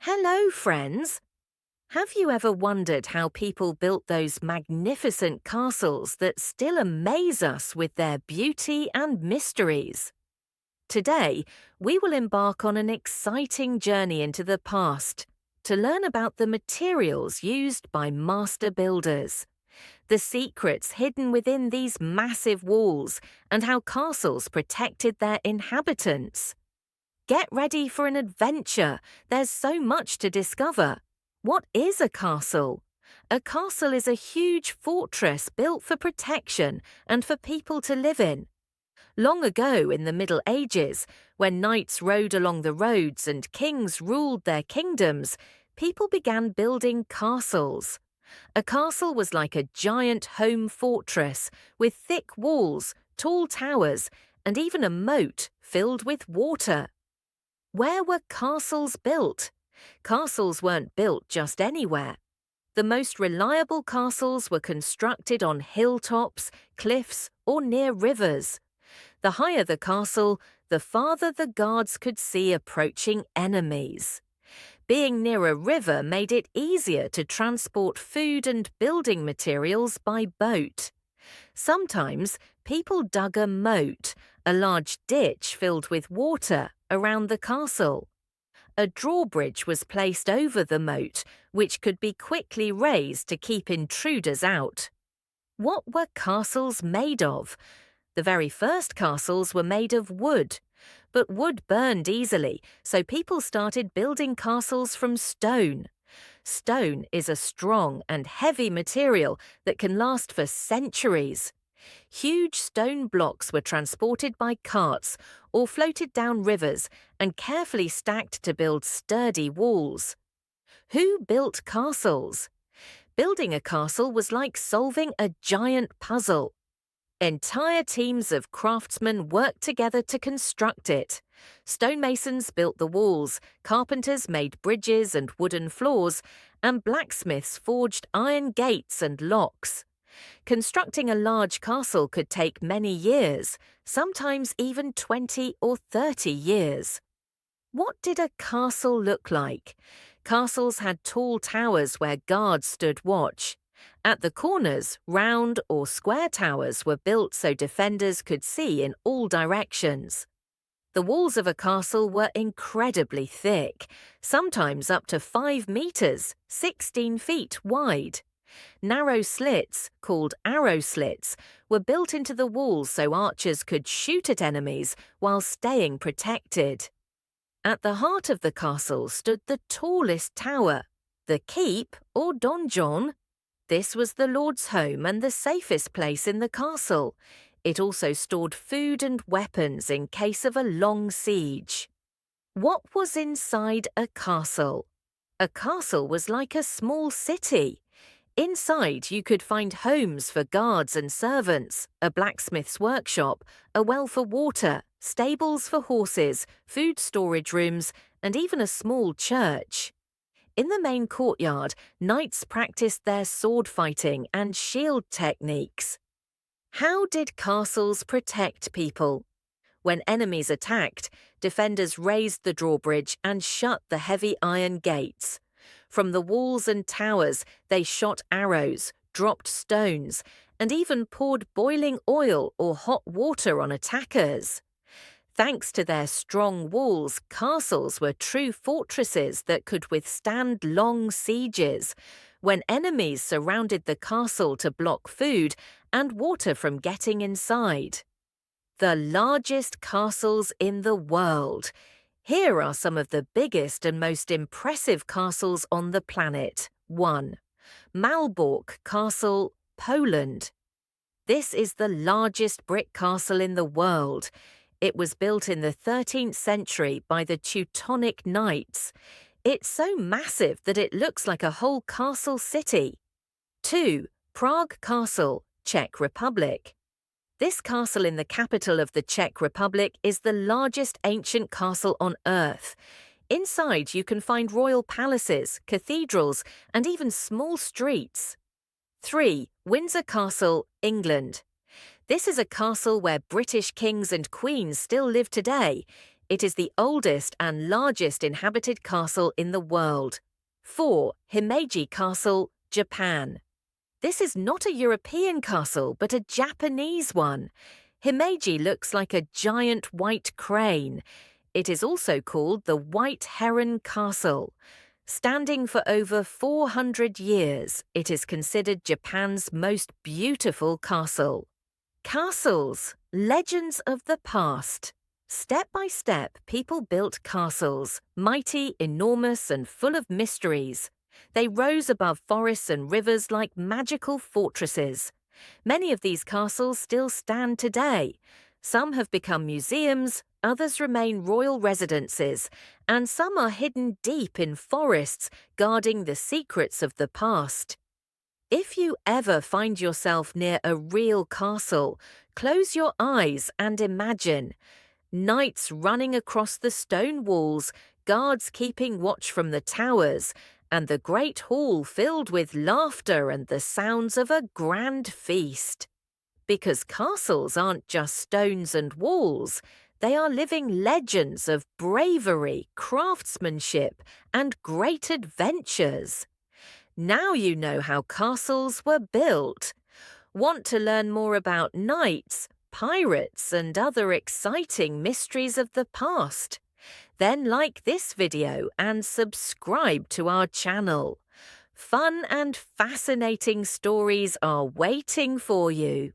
Hello, friends! Have you ever wondered how people built those magnificent castles that still amaze us with their beauty and mysteries? Today, we will embark on an exciting journey into the past to learn about the materials used by master builders, the secrets hidden within these massive walls, and how castles protected their inhabitants. Get ready for an adventure. There's so much to discover. What is a castle? A castle is a huge fortress built for protection and for people to live in. Long ago in the Middle Ages, when knights rode along the roads and kings ruled their kingdoms, people began building castles. A castle was like a giant home fortress with thick walls, tall towers, and even a moat filled with water. Where were castles built? Castles weren't built just anywhere. The most reliable castles were constructed on hilltops, cliffs, or near rivers. The higher the castle, the farther the guards could see approaching enemies. Being near a river made it easier to transport food and building materials by boat. Sometimes people dug a moat, a large ditch filled with water, around the castle. A drawbridge was placed over the moat, which could be quickly raised to keep intruders out. What were castles made of? The very first castles were made of wood, but wood burned easily, so people started building castles from stone. Stone is a strong and heavy material that can last for centuries. Huge stone blocks were transported by carts or floated down rivers and carefully stacked to build sturdy walls. Who built castles? Building a castle was like solving a giant puzzle. Entire teams of craftsmen worked together to construct it. Stonemasons built the walls, carpenters made bridges and wooden floors, and blacksmiths forged iron gates and locks. Constructing a large castle could take many years, sometimes even 20 or 30 years. What did a castle look like? Castles had tall towers where guards stood watch. At the corners, round or square towers were built so defenders could see in all directions. The walls of a castle were incredibly thick, sometimes up to 5 meters, 16 feet wide. Narrow slits, called arrow slits, were built into the walls so archers could shoot at enemies while staying protected. At the heart of the castle stood the tallest tower, the keep or donjon. This was the lord's home and the safest place in the castle. It also stored food and weapons in case of a long siege. What was inside a castle? A castle was like a small city. Inside, you could find homes for guards and servants, a blacksmith's workshop, a well for water, stables for horses, food storage rooms, and even a small church. In the main courtyard, knights practiced their sword fighting and shield techniques. How did castles protect people? When enemies attacked, defenders raised the drawbridge and shut the heavy iron gates. From the walls and towers, they shot arrows, dropped stones, and even poured boiling oil or hot water on attackers. Thanks to their strong walls, castles were true fortresses that could withstand long sieges, when enemies surrounded the castle to block food and water from getting inside. The largest castles in the world. Here are some of the biggest and most impressive castles on the planet. 1. Malbork Castle, Poland. This is the largest brick castle in the world. It was built in the 13th century by the Teutonic Knights. It's so massive that it looks like a whole castle city. 2. Prague Castle, Czech Republic. This castle in the capital of the Czech Republic is the largest ancient castle on Earth. Inside you can find royal palaces, cathedrals, and even small streets. 3. Windsor Castle, England. This is a castle where British kings and queens still live today. It is the oldest and largest inhabited castle in the world. 4. Himeji Castle, Japan. This is not a European castle, but a Japanese one. Himeji looks like a giant white crane. It is also called the White Heron Castle. Standing for over 400 years, it is considered Japan's most beautiful castle. Castles, legends of the past. Step by step, people built castles, mighty, enormous, and full of mysteries. They rose above forests and rivers like magical fortresses. Many of these castles still stand today. Some have become museums, others remain royal residences, and some are hidden deep in forests, guarding the secrets of the past. If you ever find yourself near a real castle, close your eyes and imagine. Knights running across the stone walls, guards keeping watch from the towers, and the great hall filled with laughter and the sounds of a grand feast. Because castles aren't just stones and walls, they are living legends of bravery, craftsmanship, and great adventures. Now you know how castles were built. Want to learn more about knights, pirates, and other exciting mysteries of the past? Then like this video and subscribe to our channel. Fun and fascinating stories are waiting for you.